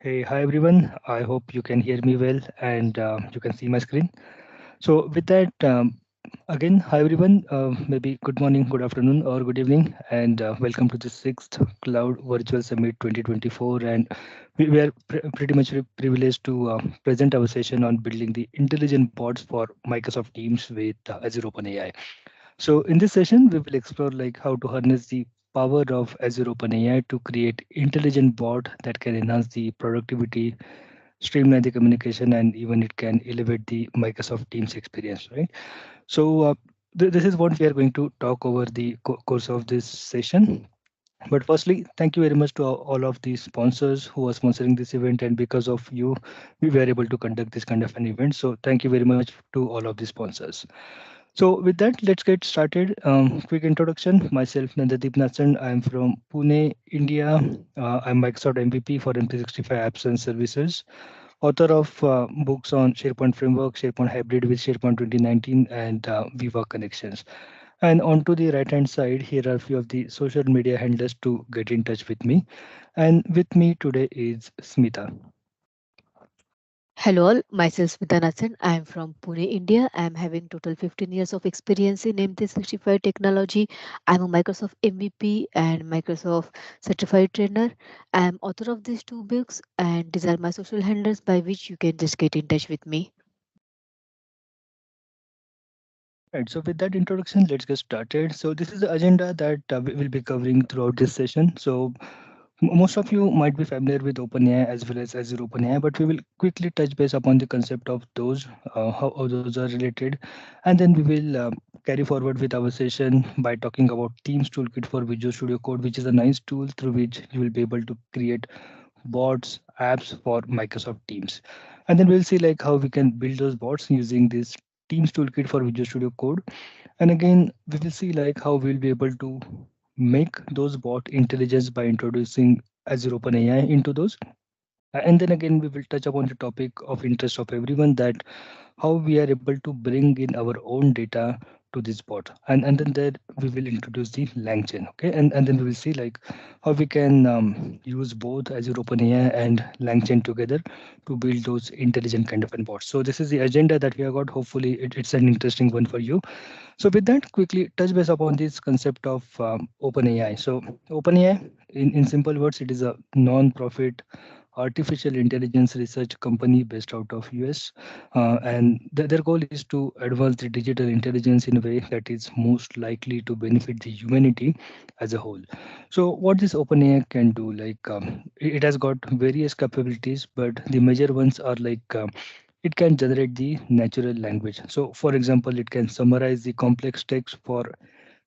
Hey, hi everyone. I hope you can hear me well and you can see my screen. So, with that, again, hi everyone. Maybe good morning, good afternoon, or good evening, and welcome to the sixth Cloud Virtual Summit 2024. And we are pretty much privileged to present our session on building the intelligent bots for Microsoft Teams with Azure OpenAI. So in this session, we will explore like how to harness the power of Azure OpenAI to create intelligent bot that can enhance the productivity, streamline the communication, and even it can elevate the Microsoft Teams experience, right? So this is what we are going to talk over the course of this session. But firstly, thank you very much to all of the sponsors who are sponsoring this event, and because of you, we were able to conduct this kind of an event. So thank you very much to all of the sponsors. So with that, let's get started. Quick introduction. Myself, Nandadeep Nathan. I'm from Pune, India. I'm Microsoft MVP for M365 apps and services. Author of books on SharePoint Framework, SharePoint Hybrid with SharePoint 2019, and Viva Connections. And on to the right-hand side, here are a few of the social media handles to get in touch with me. And with me today is Smita. Hello all, myself Smita Nathan. I am from Pune, India. I am having total 15 years of experience in M365 technology. I am a Microsoft MVP and Microsoft certified trainer. I am author of these two books and these are my social handles by which you can just get in touch with me. Right, so with that introduction, let's get started. So this is the agenda that we will be covering throughout this session. So most of you might be familiar with OpenAI as well as Azure OpenAI, but we will quickly touch base upon the concept of those, how those are related, and then we will carry forward with our session by talking about Teams Toolkit for Visual Studio Code, which is a nice tool through which you will be able to create bots, apps for Microsoft Teams. And then we'll see like how we can build those bots using this Teams Toolkit for Visual Studio Code. And again, we will see like how we'll be able to make those bot intelligence by introducing Azure OpenAI into those. And then again, we will touch upon the topic of interest of everyone, that how we are able to bring in our own data to this bot. And then there we will introduce the LangChain. Okay. And then we will see like how we can use both Azure OpenAI and LangChain together to build those intelligent kind of an bots. So this is the agenda that we have got. Hopefully it's an interesting one for you. So with that, quickly touch base upon this concept of OpenAI. So OpenAI, in simple words, it is a non-profit artificial intelligence research company based out of US, and their goal is to advance the digital intelligence in a way that is most likely to benefit the humanity as a whole. So what this OpenAI can do, like it has got various capabilities, but the major ones are like it can generate the natural language. So for example, it can summarize the complex text for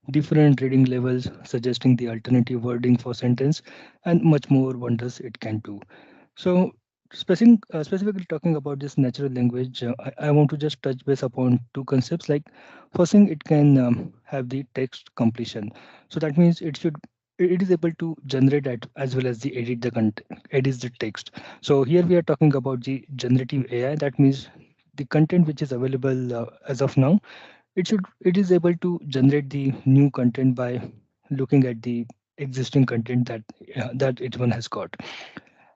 different reading levels, suggesting the alternative wording for sentence, and much more wonders it can do. So, specifically talking about this natural language, I want to just touch base upon two concepts. Like, first thing, it can have the text completion. So that means it is able to generate that as well as the edit the text. So here we are talking about the generative AI. That means the content which is available as of now, it is able to generate the new content by looking at the existing content that each one has got.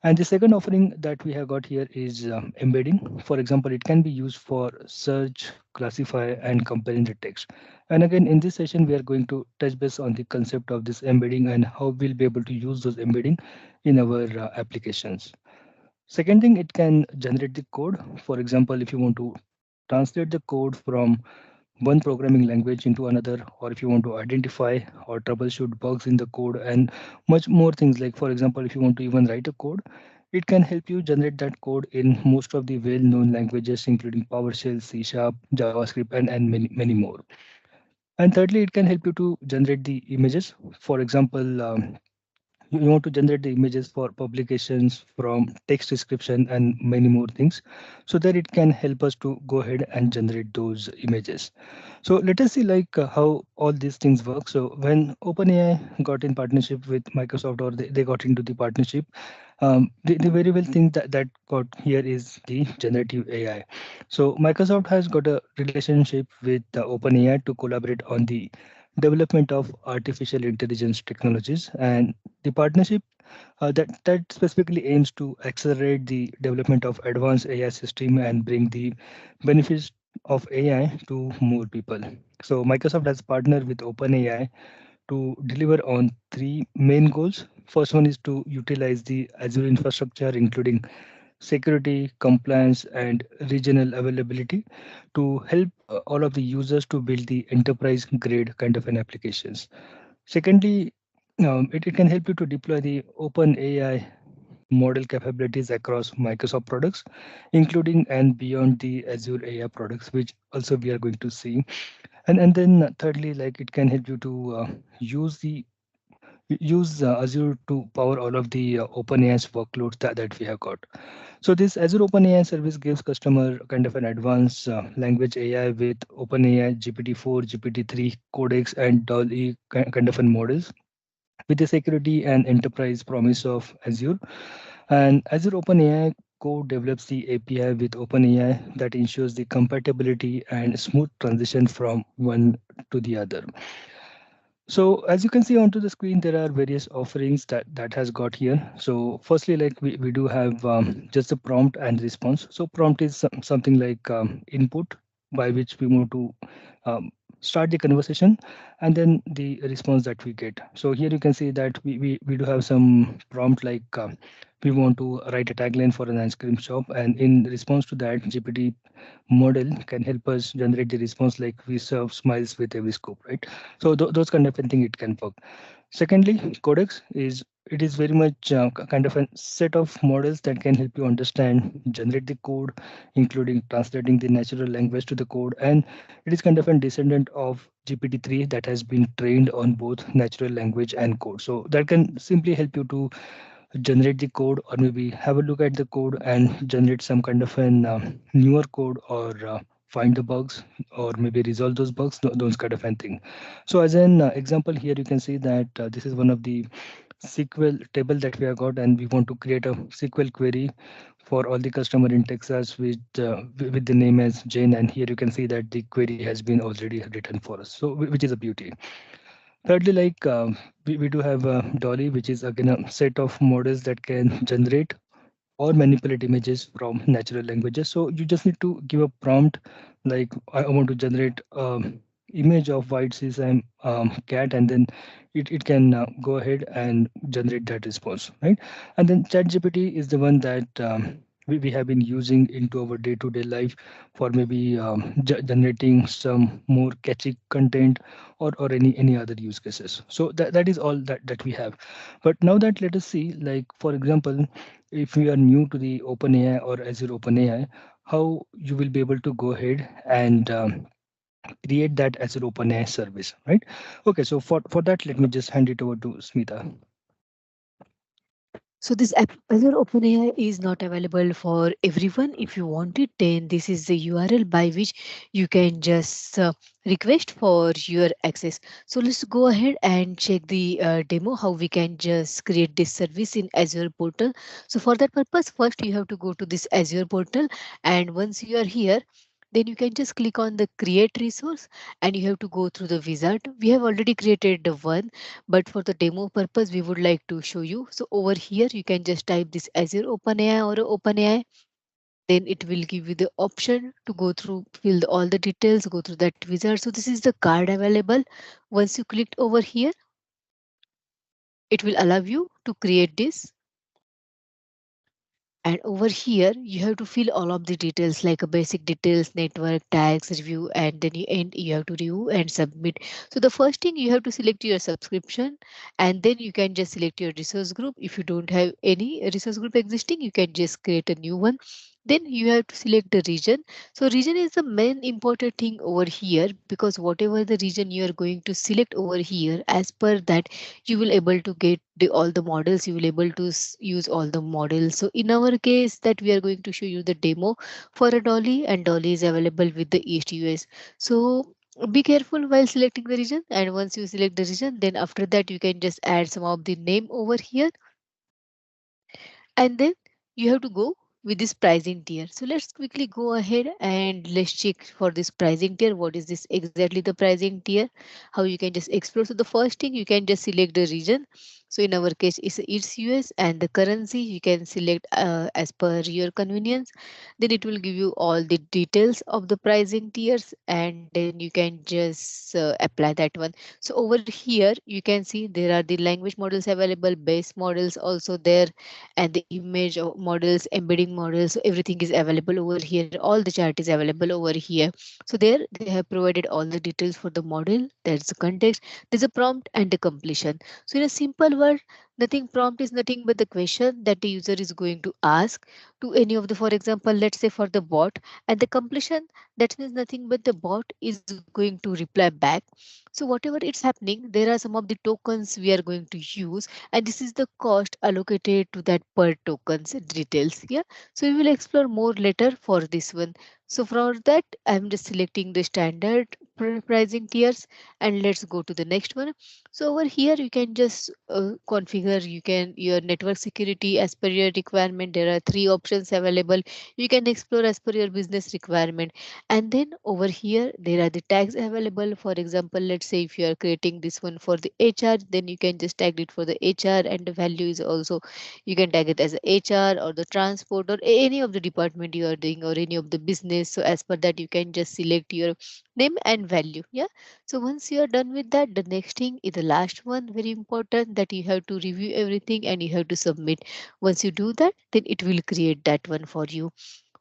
And the second offering that we have got here is embedding. For example, it can be used for search, classify, and comparing the text. And again, in this session, we are going to touch base on the concept of this embedding and how we'll be able to use those embedding in our applications. Second thing, it can generate the code. For example, if you want to translate the code from one programming language into another, or if you want to identify or troubleshoot bugs in the code, and much more things. Like for example, if you want to even write a code, it can help you generate that code in most of the well-known languages, including PowerShell, C Sharp, JavaScript, and many more. And thirdly, it can help you to generate the images. For example, you want to generate the images for publications from text description and many more things, so that it can help us to go ahead and generate those images. So let us see like how all these things work. So when OpenAI got in partnership with Microsoft, or they got into the partnership, the very well thing that got here is the generative AI. So Microsoft has got a relationship with OpenAI to collaborate on the development of artificial intelligence technologies. And the partnership that specifically aims to accelerate the development of advanced AI system and bring the benefits of AI to more people. So Microsoft has partnered with OpenAI to deliver on three main goals. First one is to utilize the Azure infrastructure, including security, compliance, and regional availability to help all of the users to build the enterprise grade kind of an applications. Secondly, it can help you to deploy the open AI model capabilities across Microsoft products, including and beyond the Azure AI products, which also we are going to see. And then thirdly, like it can help you to use Azure to power all of the OpenAI's workloads that we have got. So this Azure OpenAI service gives customer kind of an advanced language AI with OpenAI GPT-4, GPT-3 codecs and DALL-E kind of an models with the security and enterprise promise of Azure. And Azure OpenAI co-develops the API with OpenAI that ensures the compatibility and smooth transition from one to the other. So as you can see onto the screen, there are various offerings that has got here. So firstly, like we do have just the prompt and response. So prompt is something like input by which we want to um, start the conversation, and then the response that we get. So here you can see that we do have some prompt like we want to write a tagline for an ice cream shop, and in response to that, GPT model can help us generate the response like we serve smiles with every scoop, right? So those kind of thing it can work. Secondly, codex is it is very much kind of a set of models that can help you understand, generate the code, including translating the natural language to the code, and it is kind of a descendant of GPT-3 that has been trained on both natural language and code. So that can simply help you to generate the code or maybe have a look at the code and generate some kind of an newer code or find the bugs or maybe resolve those bugs, those kind of an thing. So as an example here, you can see that this is one of the SQL table that we have got, and we want to create a SQL query for all the customer in Texas with the name as Jane. And here you can see that the query has been already written for us. So which is a beauty. Thirdly, like we do have Dolly, which is again a set of models that can generate or manipulate images from natural languages. So you just need to give a prompt like I want to generate image of white Siam cat, and then it can go ahead and generate that response, right? And then ChatGPT is the one that we have been using into our day-to-day life for maybe generating some more catchy content or any other use cases. So that is all that we have. But now that let us see, like for example, if you are new to the OpenAI or Azure OpenAI, how you will be able to go ahead and create that Azure OpenAI service, right? Okay, so for that, let me just hand it over to Smita. So this app, Azure OpenAI is not available for everyone. If you want it, then this is the URL by which you can just request for your access. So let's go ahead and check the demo how we can just create this service in Azure portal. So for that purpose, first you have to go to this Azure portal, and once you are here, then you can just click on the create resource and you have to go through the wizard. We have already created the one, but for the demo purpose we would like to show you. So over here you can just type this Azure OpenAI or OpenAI, then it will give you the option to go through, fill all the details, go through that wizard. So this is the card available. Once you click over here, it will allow you to create this. And over here you have to fill all of the details like a basic details, network tags, review, and then you have to review and submit. So the first thing, you have to select your subscription, and then you can just select your resource group. If you don't have any resource group existing, you can just create a new one. Then you have to select the region. So region is the main important thing over here, because whatever the region you are going to select over here, as per that you will able to get all the models, you will able to use all the models. So in our case that we are going to show you the demo for a dolly, and dolly is available with the east us. So be careful while selecting the region, and once you select the region, then after that you can just add some of the name over here, and then you have to go with this pricing tier. So let's quickly go ahead and let's check for this pricing tier. What is this exactly the pricing tier? How you can just explore. So the first thing, you can just select the region. So in our case, it's US, and the currency you can select as per your convenience. Then it will give you all the details of the pricing tiers, and then you can just apply that one. So over here you can see there are the language models available, base models also there, and the image models, embedding models. So everything is available over here. All the chart is available over here. So there they have provided all the details for the model. There's the context, there's a prompt and the completion. So in a simple word, nothing, prompt is nothing but the question that the user is going to ask to any of the, for example, let's say for the bot, and the completion, that means nothing but the bot is going to reply back. So whatever it's happening, there are some of the tokens we are going to use, and this is the cost allocated to that per tokens details. Yeah, so we will explore more later for this one. So for that, I'm just selecting the standard pricing tiers, and let's go to the next one. So over here you can just configure, you can your network security as per your requirement. There are three options available. You can explore as per your business requirement. And then over here there are the tags available. For example, let's say if you are creating this one for the HR, then you can just tag it for the HR, and the value is also, you can tag it as a HR or the transport or any of the department you are doing, or any of the business. So as per that you can just select your name and value. Yeah, so once you are done with that, the next thing is the last one, very important, that you have to review everything and you have to submit. Once you do that, then it will create that one for you.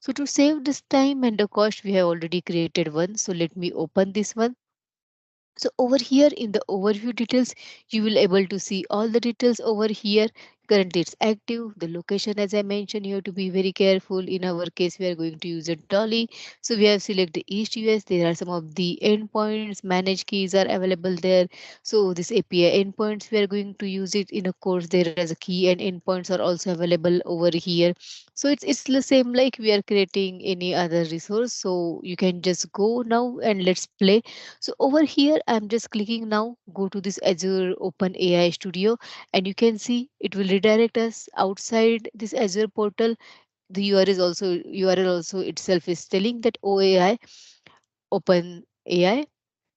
So to save this time and the cost, we have already created one. So let me open this one. So over here in the overview details, you will able to see all the details over here. Currently it's active. The location, as I mentioned, you have to be very careful. In our case, we are going to use a dolly. So we have selected East US. There are some of the endpoints, managed keys are available there. So this API endpoints, we are going to use it in a course. There is a key and endpoints are also available over here. So it's the same like we are creating any other resource. So you can just go now and let's play. So over here, I'm just clicking now, go to this Azure OpenAI Studio, and you can see it will redirect us outside this Azure portal. The URL also itself is telling that OAI, OpenAI,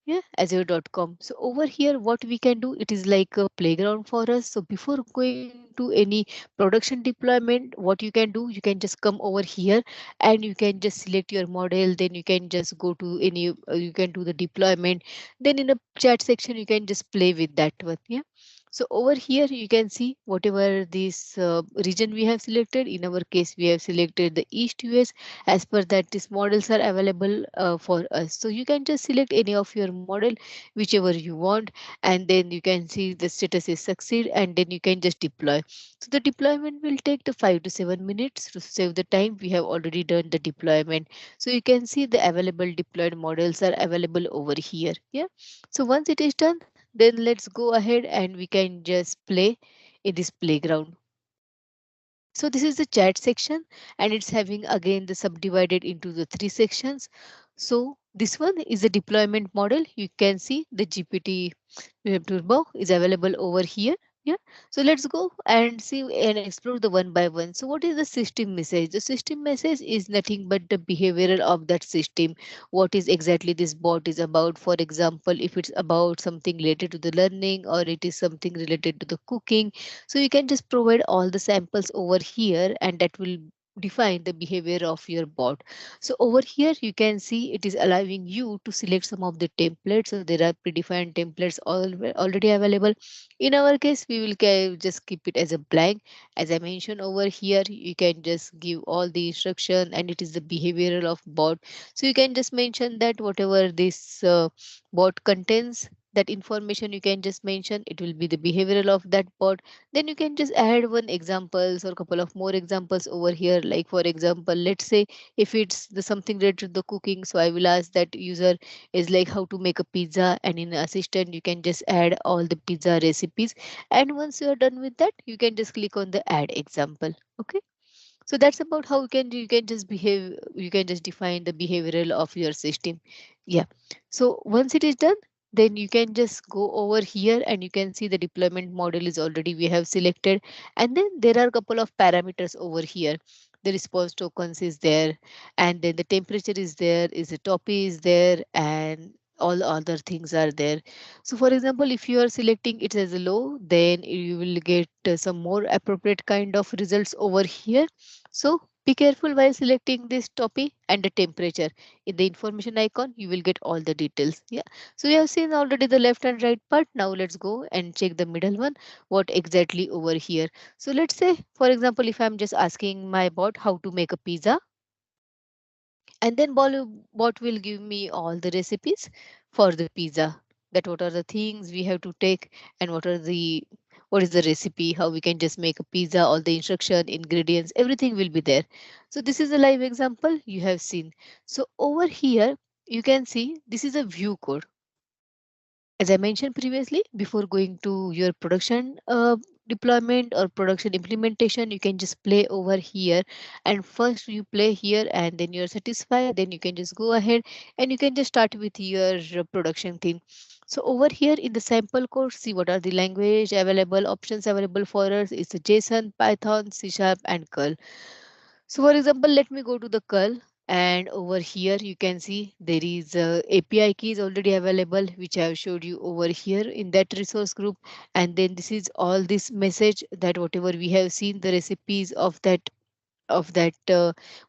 yeah, azure.com. So over here what we can do, it is like a playground for us. So before going to any production deployment, what you can do, you can just come over here and you can just select your model. Then you can just go to any, you can do the deployment. Then in the chat section you can just play with that one. Yeah, so over here you can see whatever this region we have selected. In our case we have selected the East US. As per that, these models are available for us. So you can just select any of your model, whichever you want, and then you can see the status is succeed, and then you can just deploy. So the deployment will take the 5 to 7 minutes. To save the time, we have already done the deployment. So you can see the available deployed models are available over here. Yeah, so once it is done, then let's go ahead and we can just play in this playground. So this is the chat section, and it's having again the subdivided into the three sections. So this one is the deployment model. You can see the GPT Web Turbo is available over here. Yeah. So let's go and see and explore the one by one. So what is the system message? The system message is nothing but the behavioral of that system. What is exactly this bot is about? For example, if it's about something related to the learning, or it is something related to the cooking, so you can just provide all the samples over here, and that will define the behavior of your bot. So over here you can see it is allowing you to select some of the templates. So there are predefined templates already available. In our case, we will just keep it as a blank. As I mentioned over here, you can just give all the instruction, and it is the behavioral of bot. So you can just mention that whatever this bot contains, that information you can just mention, it will be the behavioral of that bot. Then you can just add one examples or couple of more examples over here. Like for example, let's say if it's the something related to the cooking, so I will ask that user is like how to make a pizza, and in assistant you can just add all the pizza recipes. And once you are done with that, you can just click on the add example. Okay, so that's about how you can just behave, you can just define the behavioral of your system. Yeah, so once it is done, then you can just go over here and you can see the deployment model is already we have selected. And then there are a couple of parameters over here. the response tokens is there, and then the temperature is there, is the topi is there, and all other things are there. So for example, if you are selecting it as a low, then you will get some more appropriate kind of results over here. So be careful while selecting this topic and the temperature. In the information icon, you will get all the details. Yeah. So we have seen already the left and right part. Now let's go and check the middle one. What exactly over here? So let's say, for example, if I'm just asking my bot how to make a pizza, and then bot will give me all the recipes for the pizza, that what are the things we have to take, and what is the recipe, how we can just make a pizza, all the instruction, ingredients, everything will be there. So this is a live example you have seen. So over here you can see this is a view code. As I mentioned previously, before going to your production deployment or production implementation, you can just play over here. And first you play here and then you're satisfied. Then you can just go ahead and you can just start with your production theme. So over here in the sample code, see what are the language available, options available for us. It's a JSON, Python, C Sharp, and curl. So for example, let me go to the curl, and over here you can see there is API keys already available, which I have showed you over here in that resource group. And then this is all this message that whatever we have seen the recipes of that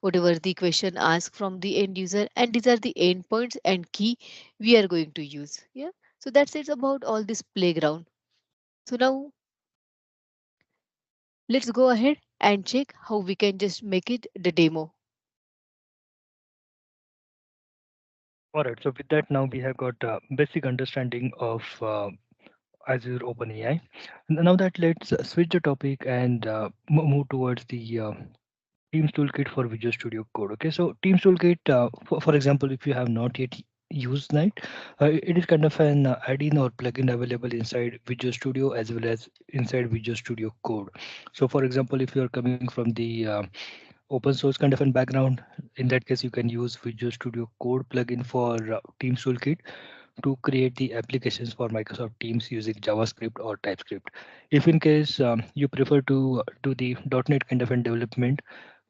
whatever the question asked from the end user, and these are the endpoints and key we are going to use. Yeah. So that's it about all this playground. So now let's go ahead and check how we can just make it the demo. All right. So with that, now we have got a basic understanding of Azure OpenAI. Now that let's switch the topic and move towards the Teams Toolkit for Visual Studio Code. Okay, so Teams Toolkit, for example, if you have not yet used that, it is kind of an add-in or plugin available inside Visual Studio as well as inside Visual Studio Code. So, for example, if you are coming from the open source kind of an background, in that case, you can use Visual Studio Code plugin for Teams Toolkit to create the applications for Microsoft Teams using JavaScript or TypeScript. If in case you prefer to do the .NET kind of an development,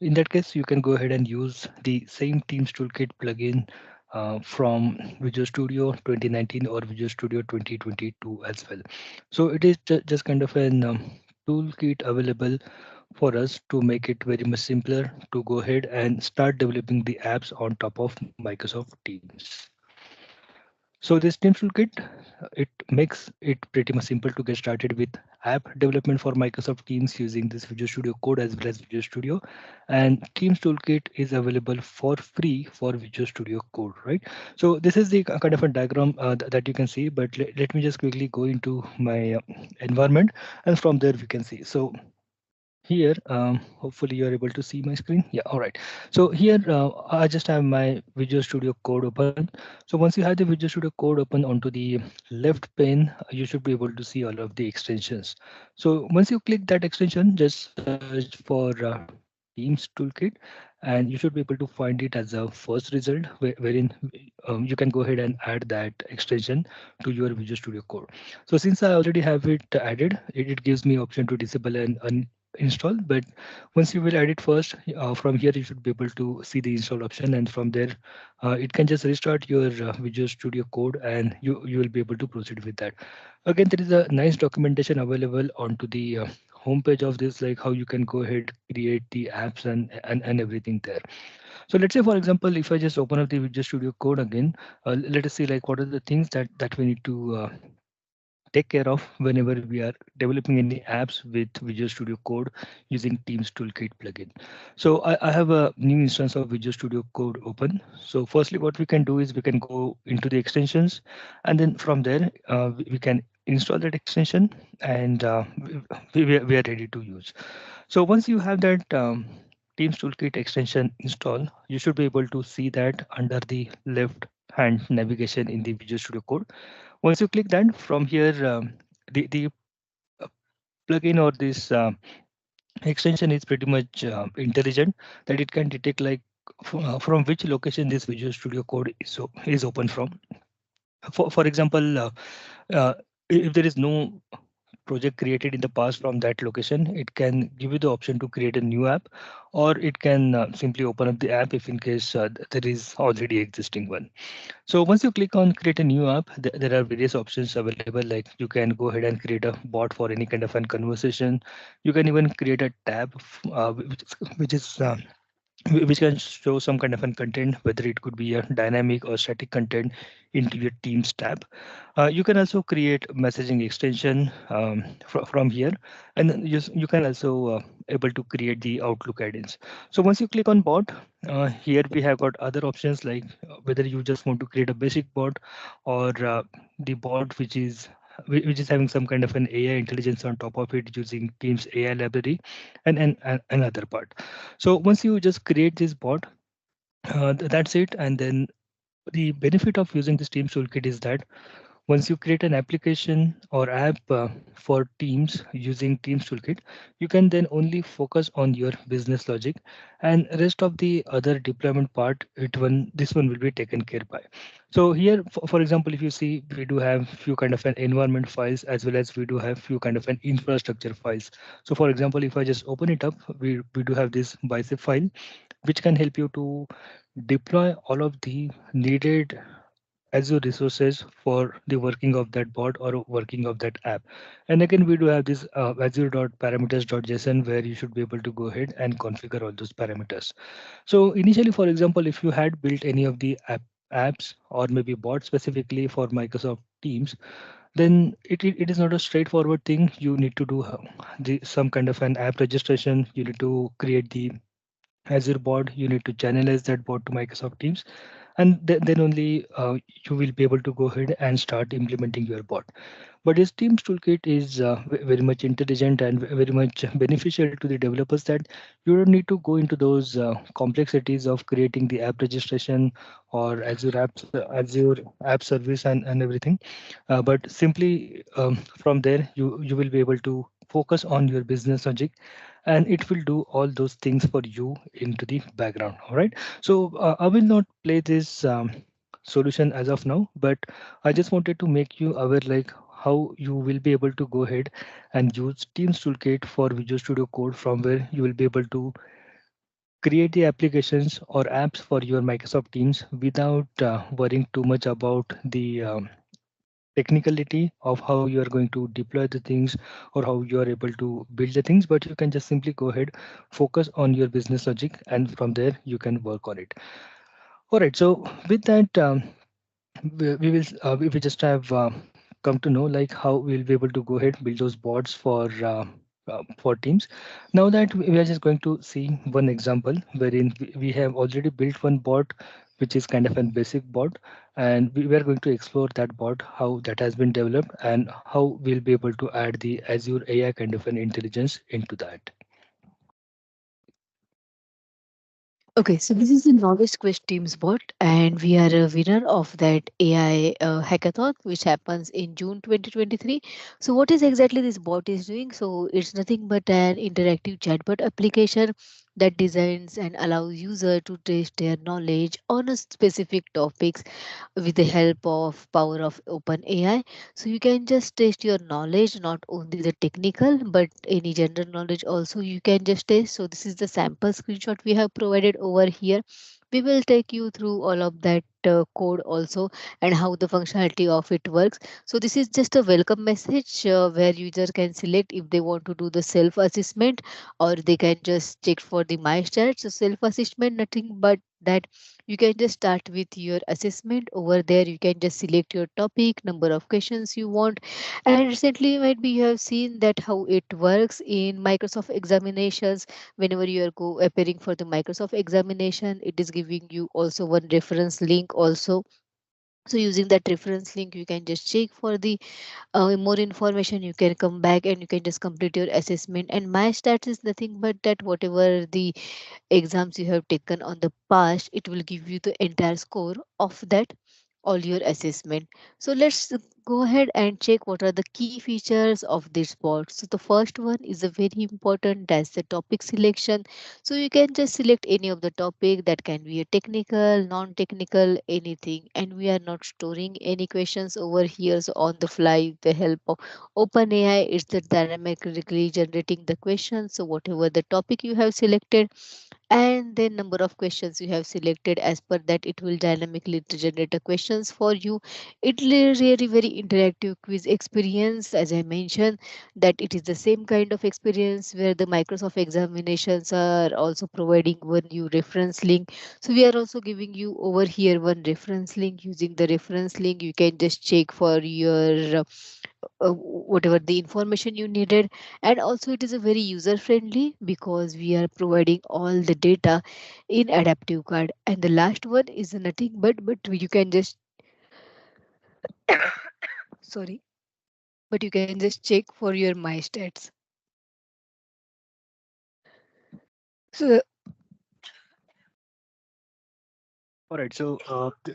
in that case, you can go ahead and use the same Teams Toolkit plugin from Visual Studio 2019 or Visual Studio 2022 as well. So it is just kind of an toolkit available for us to make it very much simpler to go ahead and start developing the apps on top of Microsoft Teams. So this Teams Toolkit, it makes it pretty much simple to get started with app development for Microsoft Teams using this Visual Studio Code as well as Visual Studio. And Teams Toolkit is available for free for Visual Studio Code, right? So this is the kind of a diagram that you can see, but let me just quickly go into my environment, and from there we can see. So here, hopefully you're able to see my screen. Yeah, all right. So here, I just have my Visual Studio Code open. So once you have the Visual Studio Code open onto the left pane, you should be able to see all of the extensions. So once you click that extension, just search for Teams Toolkit, and you should be able to find it as a first result wherein you can go ahead and add that extension to your Visual Studio Code. So since I already have it added, it gives me option to disable and install. But once you will add it first, from here you should be able to see the install option, and from there it can just restart your Visual Studio Code, and you will be able to proceed with that. Again, there is a nice documentation available onto the homepage of this, like how you can go ahead, create the apps and everything there. So let's say, for example, if I just open up the Visual Studio Code again, let us see like what are the things that we need to take care of whenever we are developing any apps with Visual Studio Code using Teams Toolkit plugin. So I have a new instance of Visual Studio Code open. So firstly, what we can do is we can go into the extensions, and then from there we can install that extension, and we are ready to use. So once you have that Teams Toolkit extension installed, you should be able to see that under the left hand navigation in the Visual Studio Code. Once you click that, from here, the uh, plugin or this extension is pretty much intelligent, that it can detect like from which location this Visual Studio Code is open from. For example, uh, if there is no project created in the past from that location, it can give you the option to create a new app, or it can simply open up the app if in case there is already existing one. So once you click on create a new app, there are various options available. Like you can go ahead and create a bot for any kind of a conversation. You can even create a tab, which can show some kind of an content, whether it could be a dynamic or static content into your Teams tab. You can also create messaging extension from here, and then you can also able to create the Outlook add-ins. So once you click on bot, here we have got other options like whether you just want to create a basic bot, or the bot which is having some kind of an AI intelligence on top of it using Teams AI library, and another part. So once you just create this bot, that's it. And then the benefit of using this Teams toolkit is that once you create an application or app for Teams using Teams toolkit, you can then only focus on your business logic, and rest of the other deployment part, this one will be taken care by. So here, for example, if you see, we do have few kind of an environment files, as well as we do have few kind of an infrastructure files. So for example, if I just open it up, we do have this bicep file, which can help you to deploy all of the needed Azure resources for the working of that bot or working of that app. And again, we do have this azure.parameters.json, where you should be able to go ahead and configure all those parameters. So initially, for example, if you had built any of the apps or maybe bots specifically for Microsoft Teams, then it is not a straightforward thing. You need to do some kind of an app registration. You need to create the Azure bot. You need to channelize that bot to Microsoft Teams, and then only you will be able to go ahead and start implementing your bot. But this Teams toolkit is very much intelligent and very much beneficial to the developers, that you don't need to go into those complexities of creating the app registration or Azure app service and everything. But simply from there, you will be able to focus on your business logic, and it will do all those things for you into the background. All right. So I will not play this solution as of now, but I just wanted to make you aware like how you will be able to go ahead and use Teams toolkit for Visual Studio Code, from where you will be able to create the applications or apps for your Microsoft Teams without worrying too much about the technicality of how you are going to deploy the things or how you are able to build the things. But you can just simply go ahead, focus on your business logic, and from there you can work on it. All right. So with that, we just have come to know like how we'll be able to go ahead build those bots for Teams. Now that we are just going to see one example wherein we have already built one bot, which is kind of a basic bot, and we are going to explore that bot, how that has been developed, and how we'll be able to add the Azure AI kind of an intelligence into that. Okay, so this is the Knowledge Quest Teams bot, and we are a winner of that AI hackathon, which happens in June 2023. So, what is exactly this bot is doing? So, it's nothing but an interactive chatbot application that designs and allows user to test their knowledge on a specific topics with the help of power of OpenAI. So you can just test your knowledge, not only the technical, but any general knowledge also you can just test. So this is the sample screenshot we have provided over here. We will take you through all of that code also, and how the functionality of it works. So this is just a welcome message where user can select if they want to do the self assessment, or they can just check for the my stats. So self assessment, nothing but that you can just start with your assessment. Over there you can just select your topic, number of questions you want. And recently might be you have seen that how it works in Microsoft examinations. Whenever you are go appearing for the Microsoft examination, it is giving you also one reference link also. So using that reference link, you can just check for the more information. You can come back and you can just complete your assessment. And my stats is nothing but that whatever the exams you have taken on the past, it will give you the entire score of that all your assessment. So let's go ahead and check what are the key features of this bot. So the first one is a very important, that's the topic selection. So you can just select any of the topic, that can be a technical, non-technical, anything, and we are not storing any questions over here. So on the fly with the help of OpenAI, it's the dynamically generating the questions. So whatever the topic you have selected, and then number of questions you have selected, as per that it will dynamically generate the questions for you. It is really very interactive quiz experience, as I mentioned, that it is the same kind of experience where the Microsoft examinations are also providing one new reference link. So we are also giving you over here one reference link. Using the reference link, you can just check for your whatever the information you needed. And also it is a very user friendly because we are providing all the data in adaptive card. And the last one is nothing but you can just sorry, but you can just check for your my stats. So All right. So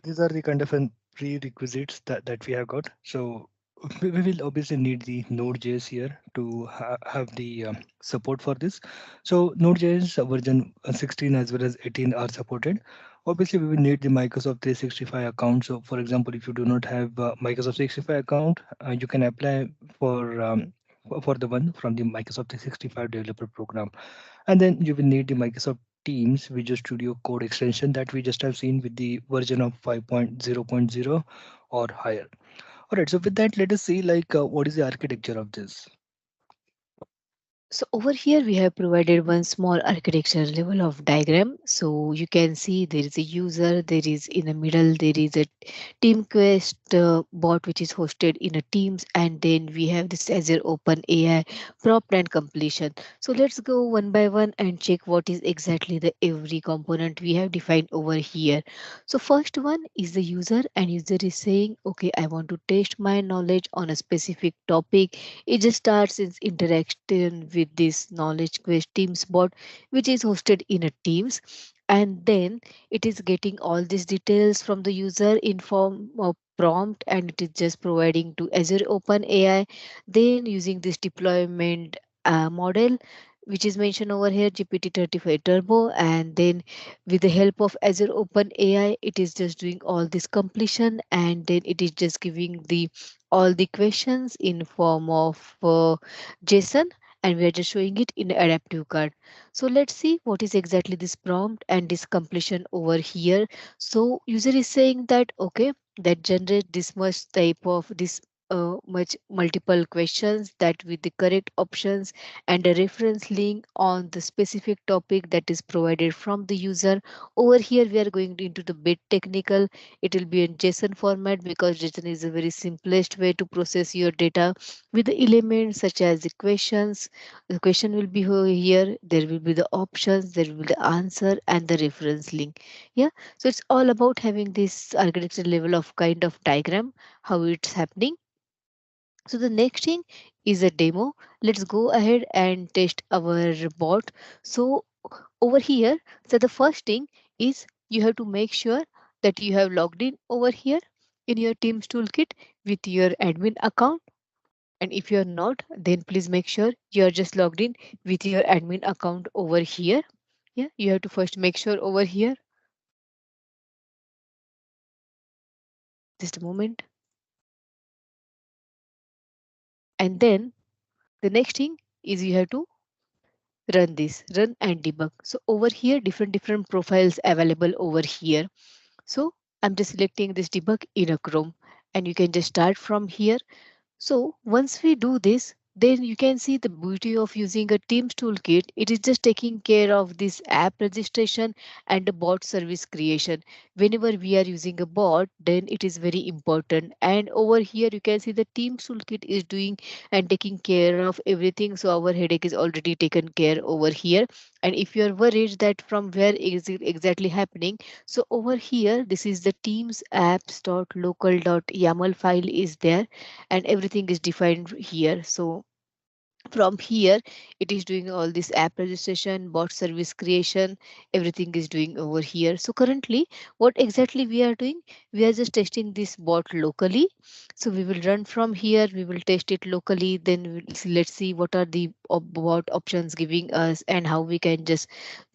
these are the kind of prerequisites that we have got. So we will obviously need the Node.js here to have the support for this. So Node.js version 16 as well as 18 are supported. Obviously, we will need the Microsoft 365 account. So, for example, if you do not have Microsoft 365 account, you can apply for for the one from the Microsoft 365 developer program. And then you will need the Microsoft Teams Visual Studio Code extension that we just have seen with the version of 5.0.0 or higher. All right, so with that, let us see what is the architecture of this. So over here we have provided one small architecture level of diagram. So you can see there is a user, there is in the middle, there is a team quest bot which is hosted in a Teams, and then we have this Azure OpenAI prompt and completion. So let's go one by one and check what is exactly the every component we have defined over here. So first one is the user, and user is saying, okay, I want to test my knowledge on a specific topic. It just starts its interaction with this knowledge quest Teams bot, which is hosted in a Teams. And then it is getting all these details from the user in form of prompt, and it is just providing to Azure OpenAI. Then using this deployment model, which is mentioned over here, GPT-35 Turbo, and then with the help of Azure OpenAI, it is just doing all this completion, and then it is just giving the all the questions in form of JSON, and we are just showing it in adaptive card. So let's see what is exactly this prompt and this completion over here. So user is saying that okay, that generate this much type of this much multiple questions that with the correct options and a reference link on the specific topic that is provided from the user. Over here we are going into the bit technical. It will be in JSON format because JSON is a very simplest way to process your data with the elements such as the questions. The question will be here, there will be the options, there will be the answer and the reference link. Yeah, so it's all about having this architecture level of kind of diagram, how it's happening. So the next thing is a demo. Let's go ahead and test our bot. So over here, so the first thing is you have to make sure that you have logged in over here in your Teams toolkit with your admin account. And if you're not, then please make sure you're just logged in with your admin account over here. Yeah, you have to first make sure over here. Just a moment. And then the next thing is you have to run and debug. So over here, different profiles available over here. So I'm just selecting this debug in a Chrome, and you can just start from here. So once we do this, then you can see the beauty of using a Teams toolkit. It is just taking care of this app registration and the bot service creation. Whenever we are using a bot, then it is very important. And over here, you can see the Teams toolkit is doing and taking care of everything. So our headache is already taken care over here. And if you are worried that from where is it exactly happening, so over here, this is the Teams apps.local.yaml file is there, and everything is defined here. So From here it is doing all this app registration, bot service creation, everything is doing over here. So currently what exactly we are doing, we are just testing this bot locally. So we will run from here, we will test it locally, then let's see what are the bot options giving us and how we can just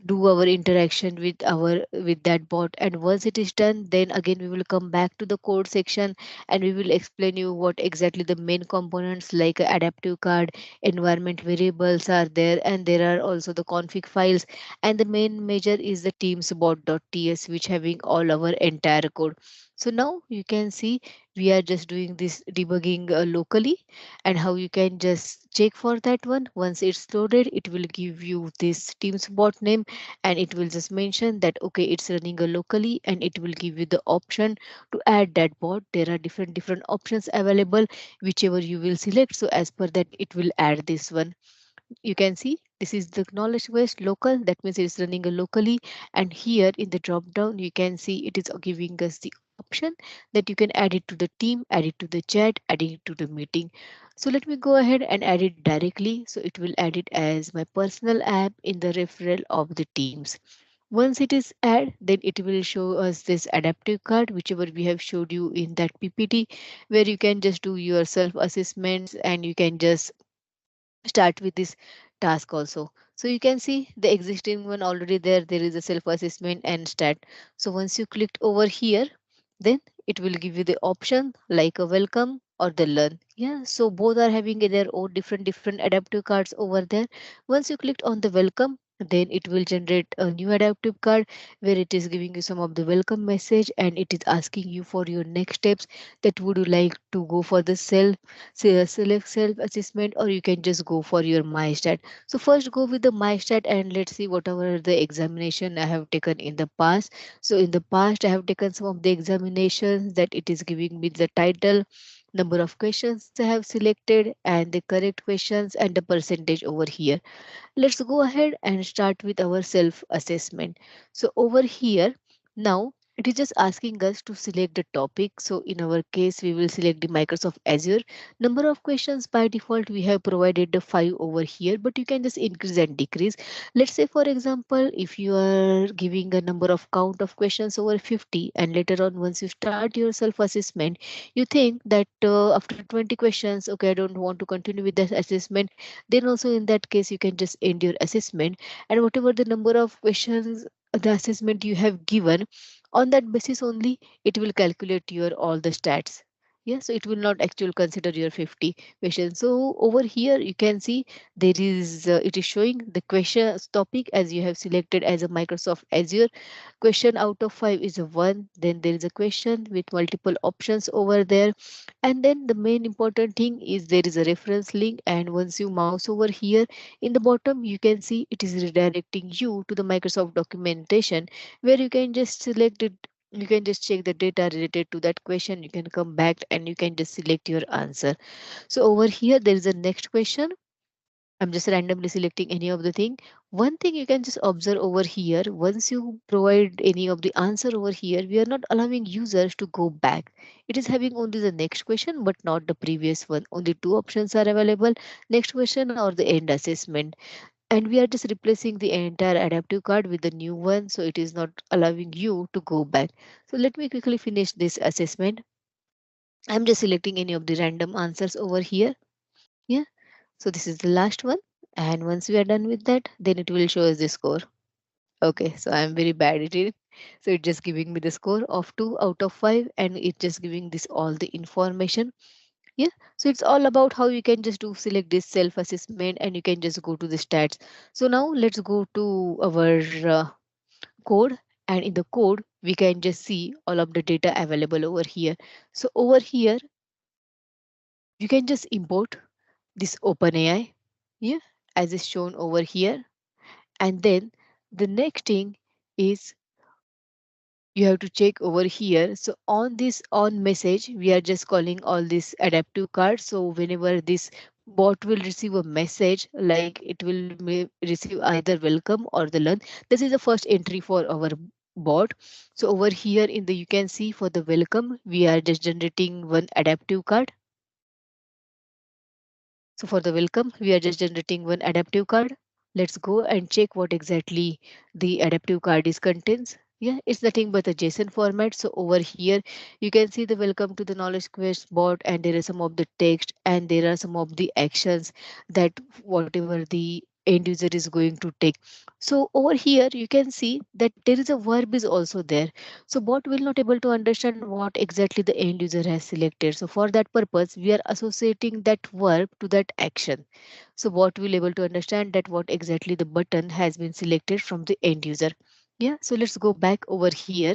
do our interaction with that bot. And once it is done, then again we will come back to the code section and we will explain you what exactly the main components like adaptive card, environment variables are there, and there are also the config files. And the main major is the teamsbot.ts, which having all our entire code. So now you can see we are just doing this debugging locally, and how you can just check for that one. Once it's loaded, it will give you this teams bot name, and it will just mention that okay, it's running locally, and it will give you the option to add that bot. There are different options available, whichever you will select. So as per that it will add this one. You can see this is the knowledge base local, that means it's running locally. And here in the drop down you can see it is giving us the option that you can add it to the team, add it to the chat, add it to the meeting. So let me go ahead and add it directly. So it will add it as my personal app in the referral of the teams. Once it is add, then it will show us this adaptive card, whichever we have showed you in that PPT, where you can just do your self assessments and you can just start with this task also. So you can see the existing one already there. There is a self assessment and start. So once you clicked over here, then it will give you the option like a welcome or the learn. Yeah, so both are having their own different adaptive cards over there. Once you clicked on the welcome, then it will generate a new adaptive card where it is giving you some of the welcome message, and it is asking you for your next steps, that would you like to go for the select self assessment, or you can just go for your my stat. So first go with the my stat, and let's see whatever the examination I have taken in the past. So in the past I have taken some of the examinations, that it is giving me the title, number of questions I have selected, and the correct questions and the percentage over here. Let's go ahead and start with our self assessment. So over here now it is just asking us to select the topic. So in our case we will select the Microsoft Azure. Number of questions by default we have provided the 5 over here, but you can just increase and decrease. Let's say for example, if you are giving a number of count of questions over 50, and later on once you start your self assessment, you think that after 20 questions, okay, I don't want to continue with that assessment, then also in that case you can just end your assessment. And whatever the number of questions the assessment you have given, on that basis only it will calculate your all the stats. Yeah, so it will not actually consider your 50 questions. So over here you can see there is it is showing the questions topic as you have selected as a Microsoft Azure. Question out of 5 is a 1. Then there is a question with multiple options over there. And then the main important thing is there is a reference link, and once you mouse over here in the bottom you can see it is redirecting you to the Microsoft documentation, where you can just select it. You can just check the data related to that question. You can come back and you can just select your answer. So over here there is a next question. I'm just randomly selecting any of the thing. One thing you can just observe over here, once you provide any of the answer over here, we are not allowing users to go back. It is having only the next question, but not the previous one. Only two options are available, next question or the end assessment. And we are just replacing the entire adaptive card with the new one. So it is not allowing you to go back. So let me quickly finish this assessment. I'm just selecting any of the random answers over here. Yeah. So this is the last one. And once we are done with that, then it will show us the score. Okay, so I'm very bad at it. So it's just giving me the score of 2 out of 5, and it's just giving this all the information. Yeah, so it's all about how you can just do select this self assessment and you can just go to the stats. So now let's go to our code, and in the code we can just see all of the data available over here. So over here you can just import this OpenAI, yeah, as is shown over here. And then the next thing is you have to check over here. So on this on message, we are just calling all this adaptive cards. So whenever this bot will receive a message, like it will receive either welcome or the learn. This is the first entry for our bot. So over here in the you can see for the welcome, we are just generating one adaptive card. So for the welcome, we are just generating one adaptive card. Let's go and check what exactly the adaptive card is contains. Yeah, it's nothing but a JSON format. So over here, you can see the welcome to the knowledge quest bot, and there is some of the text and there are some of the actions that whatever the end user is going to take. So over here, you can see that there is a verb is also there. So bot will not able to understand what exactly the end user has selected. So for that purpose, we are associating that verb to that action. So bot will able to understand that what exactly the button has been selected from the end user. Yeah, so let's go back over here.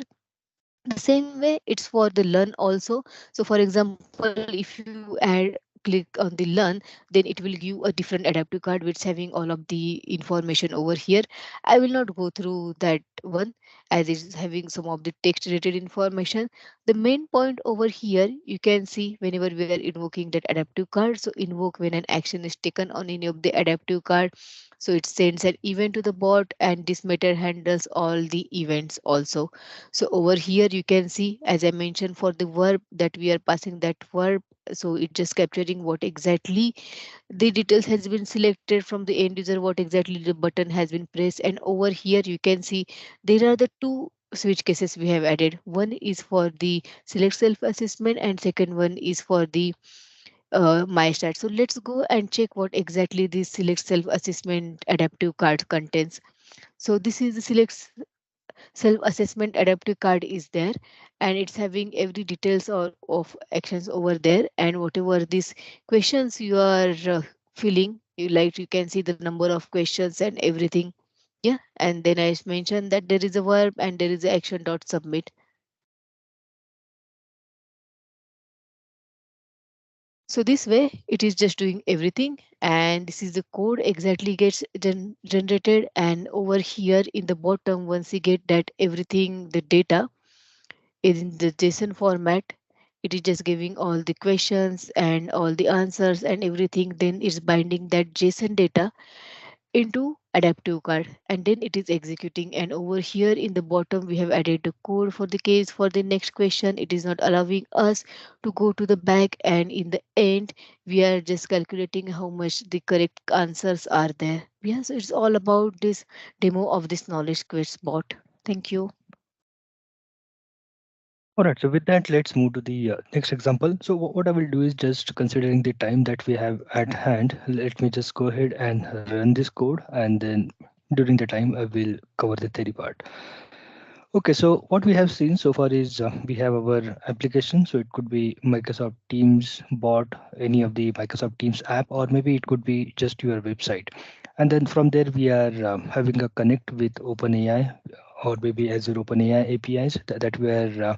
The same way it's for the learn also. So for example, if you add click on the learn, then it will give a different adaptive card which having all of the information over here. I will not go through that one as it's having some of the text related information. The main point over here, you can see whenever we are invoking that adaptive card, so invoke when an action is taken on any of the adaptive card, so it sends an event to the bot and this method handles all the events also. So over here you can see, as I mentioned, for the verb that we are passing that verb, so it just capturing what exactly the details has been selected from the end user, what exactly the button has been pressed. And over here you can see there are the two switch cases we have added. One is for the select self assessment and second one is for the my start. So let's go and check what exactly this select self assessment adaptive card contains. So this is the select self assessment adaptive card is there, and it's having every details of actions over there, and whatever these questions you are filling, you can see the number of questions and everything. Yeah, and then I mentioned that there is a verb and there is a action dot submit. So this way it is just doing everything, and this is the code exactly gets generated. And over here in the bottom, once you get that everything the data is in the JSON format, it is just giving all the questions and all the answers and everything. Then it's binding that JSON data into adaptive card and then it is executing. And over here in the bottom, we have added the code for the case for the next question. It is not allowing us to go to the back, and in the end, we are just calculating how much the correct answers are there. Yeah, so it's all about this demo of this knowledge quest bot. Thank you. All right, so with that, let's move to the next example. So what I will do is, just considering the time that we have at hand, let me just go ahead and run this code, and then during the time I will cover the theory part. Okay, so what we have seen so far is we have our application. So it could be Microsoft Teams bot, any of the Microsoft Teams app, or maybe it could be just your website. And then from there, we are having a connect with OpenAI or maybe Azure OpenAI APIs that we are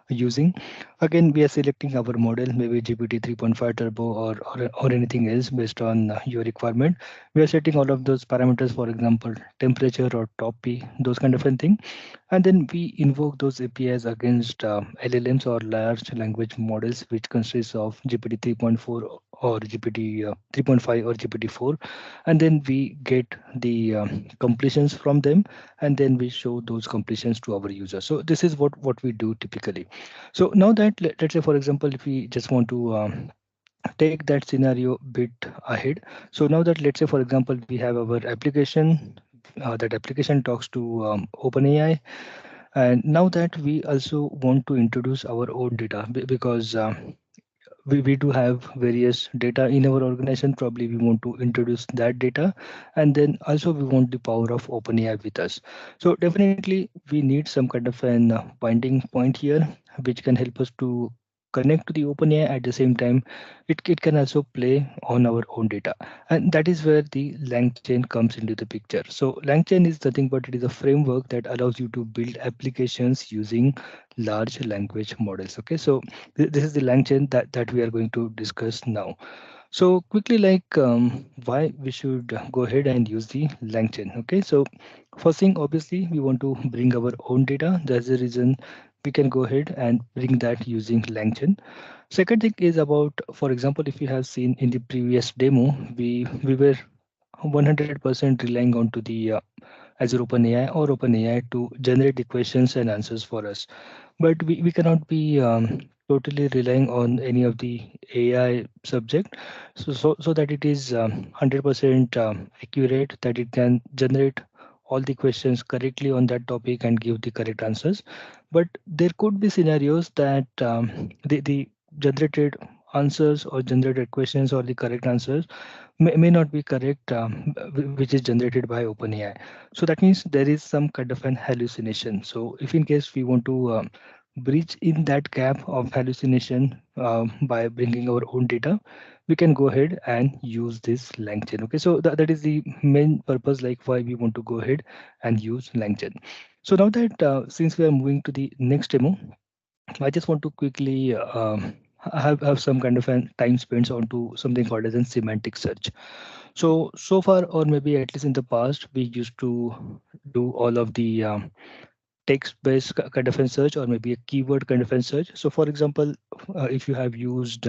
using. Again, we are selecting our model, maybe GPT 3.5 Turbo or anything else based on your requirement. We are setting all of those parameters, for example, temperature or top P, those kind of a thing. And then we invoke those APIs against LLMs or large language models, which consists of GPT 3.4 or GPT 3.5 or GPT-4. And then we get the completions from them, and then we show those completions to our users. So this is what we do typically. So now that let's say, for example, if we just want to take that scenario bit ahead. So now that, let's say, for example, we have our application, that application talks to OpenAI, and now that we also want to introduce our own data, because we do have various data in our organization. Probably we want to introduce that data, and then also we want the power of OpenAI with us. So definitely we need some kind of an binding point here, which can help us to connect to the OpenAI. At the same time, it can also play on our own data, and that is where the LangChain comes into the picture. So LangChain is nothing but it is a framework that allows you to build applications using large language models. Okay, so this is the LangChain that we are going to discuss now. So quickly, like why we should go ahead and use the LangChain. Okay, so first thing, obviously, we want to bring our own data. That's the reason we can go ahead and bring that using LangChain. Second thing is about, for example, if you have seen in the previous demo, we were 100% relying on to the Azure OpenAI or OpenAI to generate the questions and answers for us. But we cannot be totally relying on any of the AI subject, so that it is 100% accurate, that it can generate all the questions correctly on that topic and give the correct answers. But there could be scenarios that the generated answers or generated questions or the correct answers may not be correct, which is generated by OpenAI. So that means there is some kind of an hallucination. So if in case we want to breach in that gap of hallucination by bringing our own data, we can go ahead and use this LangChain. Okay, so that is the main purpose, like why we want to go ahead and use LangChain. So now that since we are moving to the next demo, I just want to quickly have some kind of an time spent onto something called as a semantic search. So far, or maybe at least in the past, we used to do all of the text-based kind of a search or maybe a keyword kind of a search. So for example, if you have used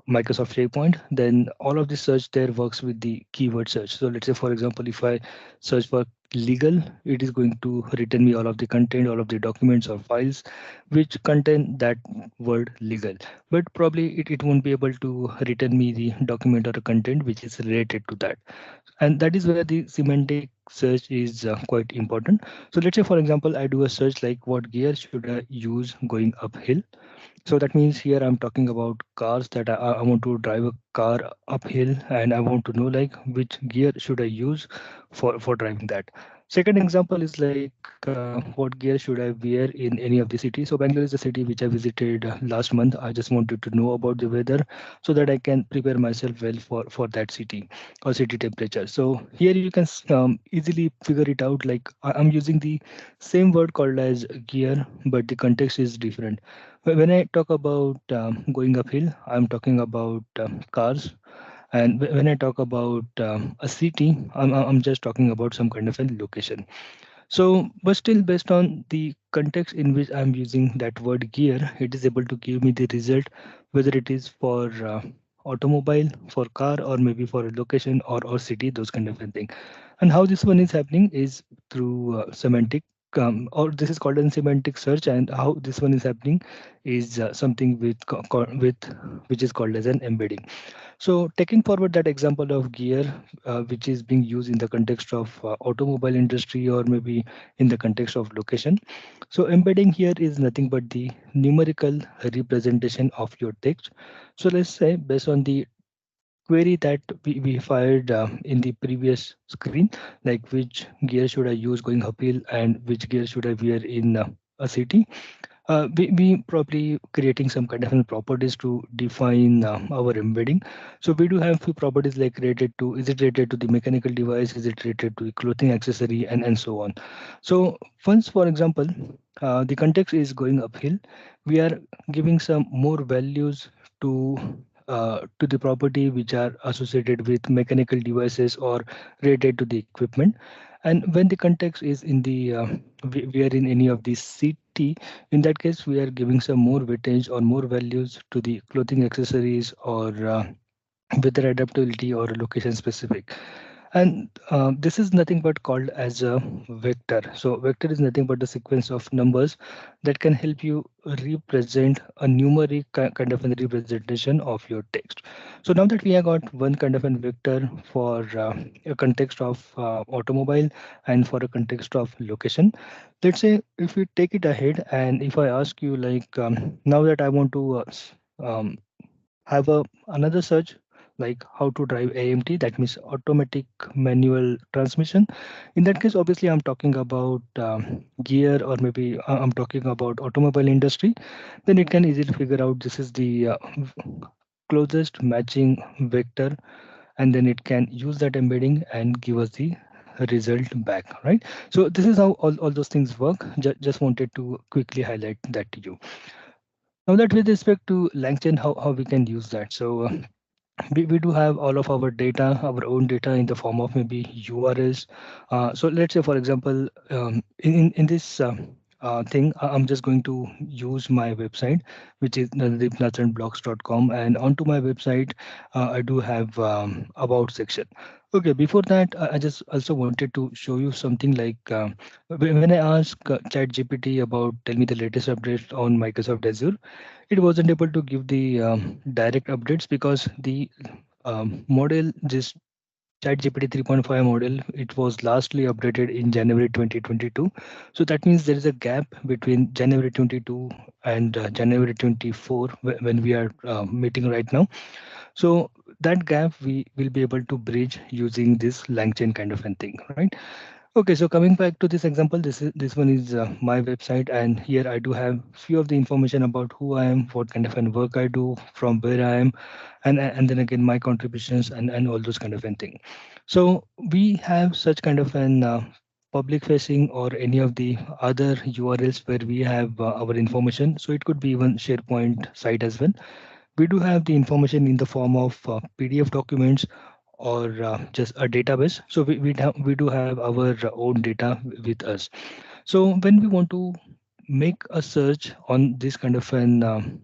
Microsoft SharePoint, then all of the search there works with the keyword search. So let's say, for example, if I search for legal, it is going to return me all of the content, all of the documents or files which contain that word legal. But probably it won't be able to return me the document or the content which is related to that. And that is where the semantic search is quite important. So let's say, for example, I do a search like what gear should I use going uphill. So that means here I'm talking about cars that I want to drive a car uphill, and I want to know like which gear should I use for driving that. Second example is like what gear should I wear in any of the cities. So Bangalore is a city which I visited last month. I just wanted to know about the weather so that I can prepare myself well for that city or city temperature. So here you can easily figure it out. Like I'm using the same word called as gear, but the context is different. When I talk about going uphill, I'm talking about cars. And when I talk about a city, I'm just talking about some kind of a location. So, but still, based on the context in which I'm using that word gear, it is able to give me the result, whether it is for automobile, for car, or maybe for a location or city, those kind of a thing. And how this one is happening is through semantic. Or this is called a semantic search, and how this one is happening is something with which is called as an embedding. So taking forward that example of gear, which is being used in the context of automobile industry or maybe in the context of location. So embedding here is nothing but the numerical representation of your text. So let's say based on the query that we fired in the previous screen, like which gear should I use going uphill and which gear should I wear in a city, we probably creating some kind of properties to define our embedding. So we do have few properties like related to, is it related to the mechanical device, is it related to the clothing accessory, and so on. So once, for example, the context is going uphill, we are giving some more values to to the property which are associated with mechanical devices or related to the equipment. And when the context is in the we are in any of these city, in that case we are giving some more weightage or more values to the clothing accessories or weather adaptability or location specific. And this is nothing but called as a vector. So vector is nothing but a sequence of numbers that can help you represent a numeric kind of a representation of your text. So now that we have got one kind of a vector for a context of automobile and for a context of location, let's say if we take it ahead and if I ask you like now that I want to have another search like how to drive AMT, that means automatic manual transmission. In that case, obviously, I'm talking about gear or maybe I'm talking about automobile industry. Then it can easily figure out this is the closest matching vector, and then it can use that embedding and give us the result back, right? So this is how all those things work. Just wanted to quickly highlight that to you. Now that with respect to LangChain, how we can use that. So we do have all of our data, our own data in the form of maybe URLs. So let's say, for example, in this thing, I'm just going to use my website, which is nadeepnathanblogs.com. And onto my website, I do have about section. Okay, before that, I just also wanted to show you something like when I asked ChatGPT about tell me the latest updates on Microsoft Azure, it wasn't able to give the direct updates because the model, this ChatGPT 3.5 model, it was lastly updated in January 2022. So that means there is a gap between January 22 and January 24 when we are meeting right now. So that gap we will be able to bridge using this LangChain kind of a thing, right? Okay, so coming back to this example, this one is my website, and here I do have few of the information about who I am, what kind of an work I do, from where I am, and then again my contributions and all those kind of a thing. So we have such kind of an public facing or any of the other URLs where we have our information. So it could be even SharePoint site as well. We do have the information in the form of PDF documents or just a database. So we do have our own data with us. So when we want to make a search on this kind of an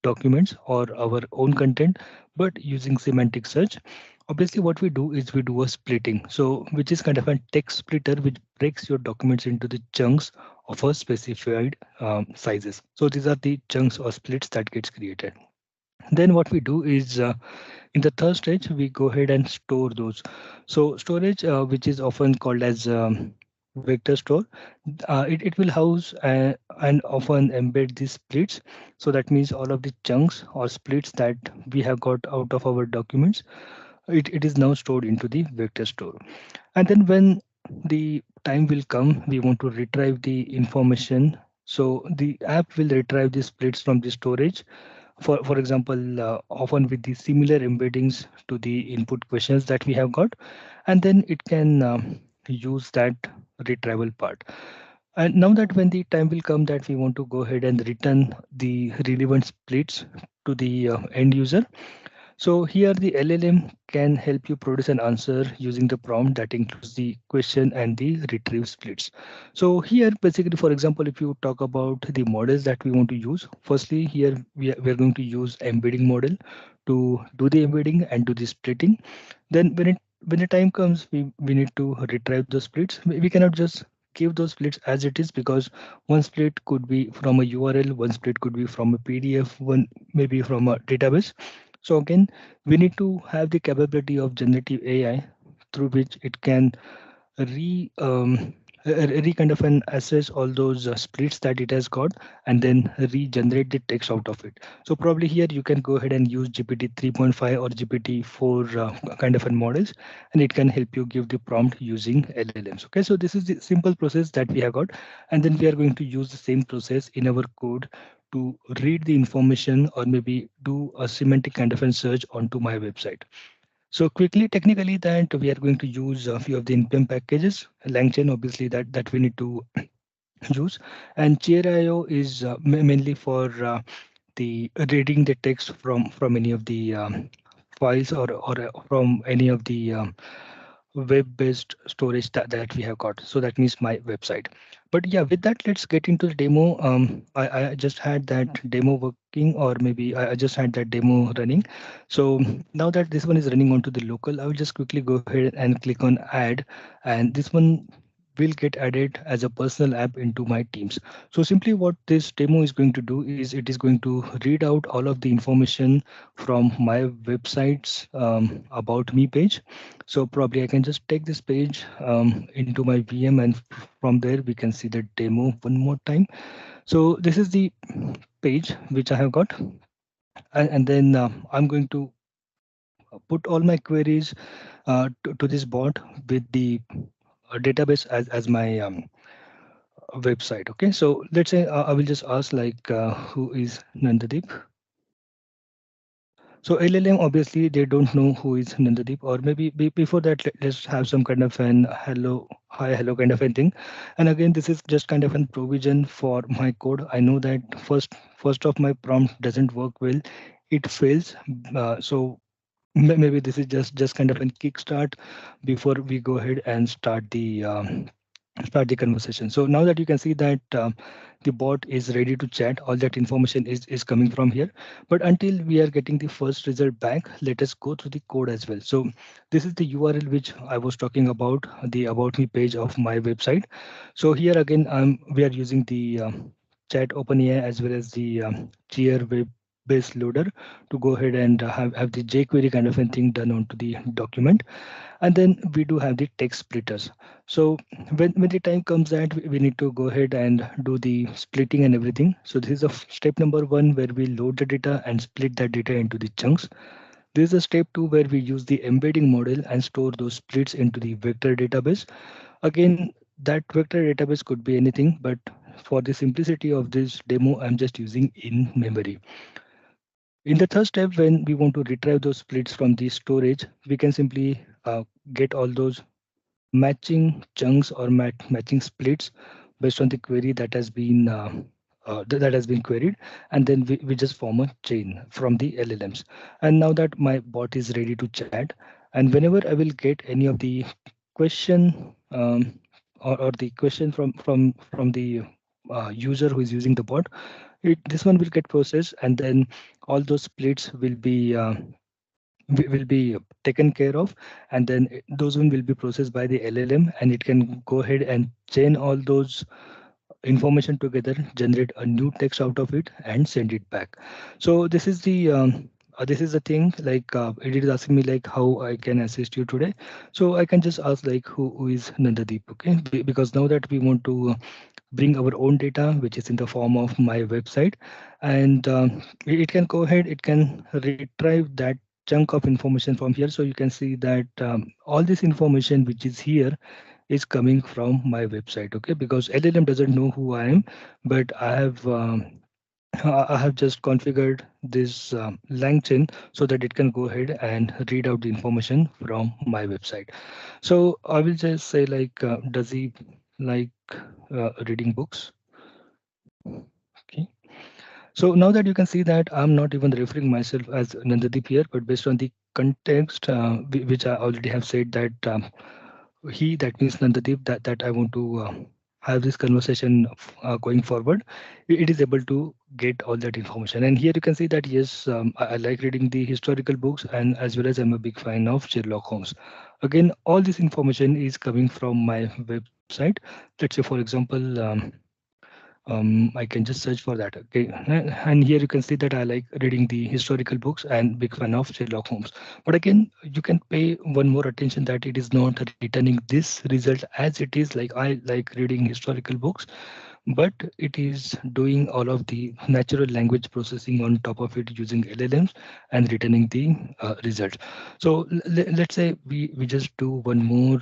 documents or our own content, but using semantic search, obviously what we do is we do a splitting. So which is kind of a text splitter which breaks your documents into the chunks of a specified sizes. So these are the chunks or splits that gets created. Then what we do is in the third stage we go ahead and store those. So storage, which is often called as vector store, it will house and often embed these splits. So that means all of the chunks or splits that we have got out of our documents, it is now stored into the vector store. And then when the time will come we want to retrieve the information, so the app will retrieve the splits from the storage, for example, often with the similar embeddings to the input questions that we have got, and then it can use that retrieval part. And now that when the time will come that we want to go ahead and return the relevant splits to the end user, so here the LLM can help you produce an answer using the prompt that includes the question and the retrieve splits. So here basically, for example, if you talk about the models that we want to use, firstly here we are going to use embedding model to do the embedding and do the splitting. Then when the time comes, we need to retrieve the splits. We cannot just give those splits as it is because one split could be from a URL, one split could be from a PDF, one maybe from a database. So again, we need to have the capability of generative AI through which it can re kind of an assess all those splits that it has got and then regenerate the text out of it. So probably here you can go ahead and use GPT 3.5 or GPT 4 kind of an models, and it can help you give the prompt using LLMs. Okay, so this is the simple process that we have got, and then we are going to use the same process in our code to read the information or maybe do a semantic kind of a search onto my website. So quickly, technically, that we are going to use a few of the npm packages, LangChain, obviously that we need to use, and Chair.io is mainly for the reading the text from any of the files or from any of the web-based storage that we have got. So that means my website. But yeah, with that, let's get into the demo. I just had that demo working, or maybe I just had that demo running. So now that this one is running onto the local, I will just quickly go ahead and click on add, and this one will get added as a personal app into my Teams. So simply what this demo is going to do is it is going to read out all of the information from my website's about me page. So probably I can just take this page into my VM, and from there we can see the demo one more time. So this is the page which I have got, and then I'm going to put all my queries to this bot with the database as my website. Okay, so let's say I will just ask like who is Nandadeep. So LLM, obviously they don't know who is Nandadeep, or maybe before that let's have some kind of an hello, hi, hello kind of a thing. And again, this is just kind of an provision for my code. I know that first of my prompt doesn't work well, it fails. So maybe this is just kind of a kickstart before we go ahead and start the start the conversation. So now that you can see that the bot is ready to chat, all that information is coming from here. But until we are getting the first result back, let us go through the code as well. So this is the URL which I was talking about, the About Me page of my website. So here again, we are using the chat OpenAI as well as the Cheer web based loader to go ahead and have the jQuery kind of a thing done onto the document. And then we do have the text splitters. So when the time comes that we need to go ahead and do the splitting and everything. So this is a step number one where we load the data and split that data into the chunks. This is a step two where we use the embedding model and store those splits into the vector database. Again, that vector database could be anything, but for the simplicity of this demo, I'm just using in memory. In the third step, when we want to retrieve those splits from the storage, we can simply get all those matching chunks or matching splits based on the query that has been that has been queried, and then we just form a chain from the LLMs. And now that my bot is ready to chat, and whenever I will get any of the question or the question from the user who is using the bot, this one will get processed, and then all those splits will be taken care of, and then those one will be processed by the LLM, and it can go ahead and chain all those information together, generate a new text out of it, and send it back. So this is the thing. Like it is asking me like how I can assist you today. So I can just ask like who is Nandadeep, okay? Because now that we want to bring our own data, which is in the form of my website, and it can go ahead, it can retrieve that chunk of information from here. So you can see that all this information which is here is coming from my website, okay? Because LLM doesn't know who I am, but I have just configured this LangChain so that it can go ahead and read out the information from my website. So I will just say like, does he like reading books? Okay. So now that you can see that I'm not even referring myself as Nandadeep here, but based on the context, which I already have said that he, that means Nandadeep, that I want to have this conversation going forward, it is able to get all that information. And here you can see that yes, I like reading the historical books, and as well as I'm a big fan of Sherlock Holmes. Again, all this information is coming from my website. Let's say, for example, I can just search for that. Okay, and here you can see that I like reading the historical books and big fan of Sherlock Holmes. But again, you can pay one more attention that it is not returning this result as it is like I like reading historical books, but it is doing all of the natural language processing on top of it using LLMs and returning the result. So let's say we just do one more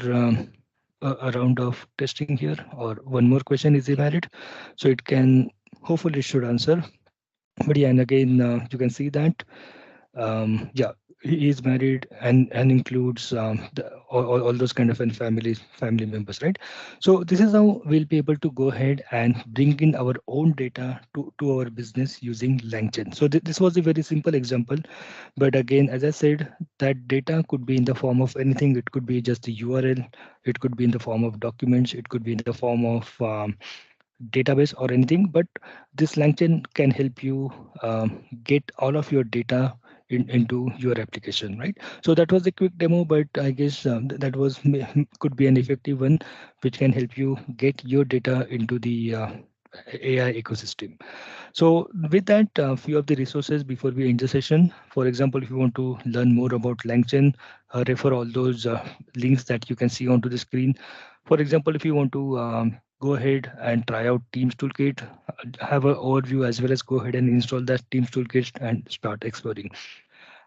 a round of testing here, or one more question is invalid, so it can hopefully it should answer. But yeah, and again you can see that yeah, he is married and includes all those kind of and family members, right? So this is how we'll be able to go ahead and bring in our own data to our business using LangChain. So this was a very simple example, but again, as I said, that data could be in the form of anything. It could be just the URL, it could be in the form of documents, it could be in the form of database or anything, but this LangChain can help you get all of your data into your application, right? So that was a quick demo, but I guess that was could be an effective one, which can help you get your data into the AI ecosystem. So with that, few of the resources before we end the session. For example, if you want to learn more about LangChain, refer all those links that you can see onto the screen. For example, if you want to go ahead and try out Teams Toolkit, have an overview as well as go ahead and install that Teams Toolkit and start exploring.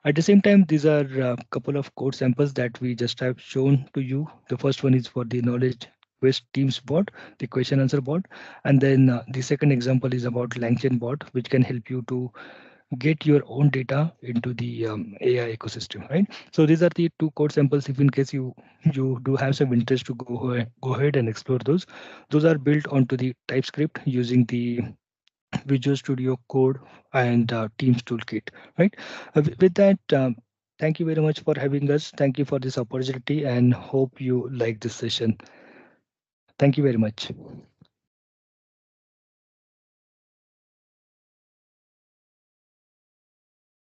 At the same time, these are a couple of code samples that we just have shown to you. The first one is for the knowledge quest Teams bot, the question answer bot. And then the second example is about LangChain bot, which can help you to get your own data into the AI ecosystem, right? So these are the two code samples. If in case you do have some interest to go ahead and explore those, those are built onto the TypeScript using the Visual Studio Code and Teams Toolkit, right? With that, thank you very much for having us. Thank you for this opportunity, and hope you like this session. Thank you very much.